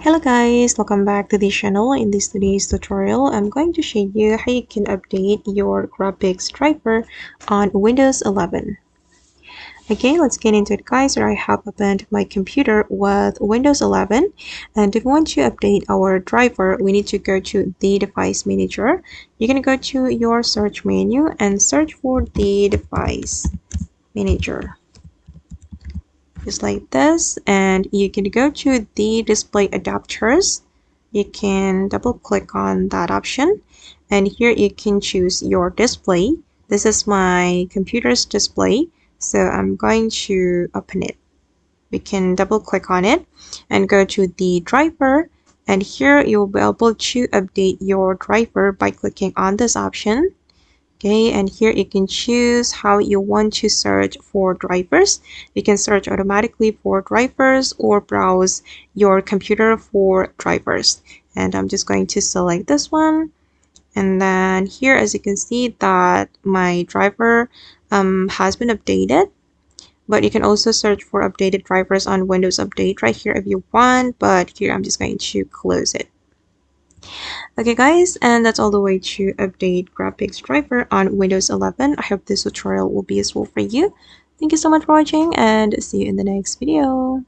Hello guys, welcome back to the channel. In this today's tutorial, I'm going to show you how you can update your graphics driver on Windows 11. Okay, let's get into it guys. Here I have opened my computer with Windows 11, and if we want to update our driver, we need to go to the device manager. You're going to go to your search menu and search for the device manager. Just like this, and you can go to the display adapters. You can double click on that option, and here you can choose your display. This is my computer's display, so I'm going to open it. We can double click on it and go to the driver, and here you'll be able to update your driver by clicking on this option. Okay, and here you can choose how you want to search for drivers. You can search automatically for drivers or browse your computer for drivers. And I'm just going to select this one. And then here, as you can see, that my driver has been updated. But you can also search for updated drivers on Windows Update right here if you want. But here, I'm just going to close it. Okay guys, and that's all the way to update graphics driver on Windows 11. I hope this tutorial will be useful for you. Thank you so much for watching and see you in the next video.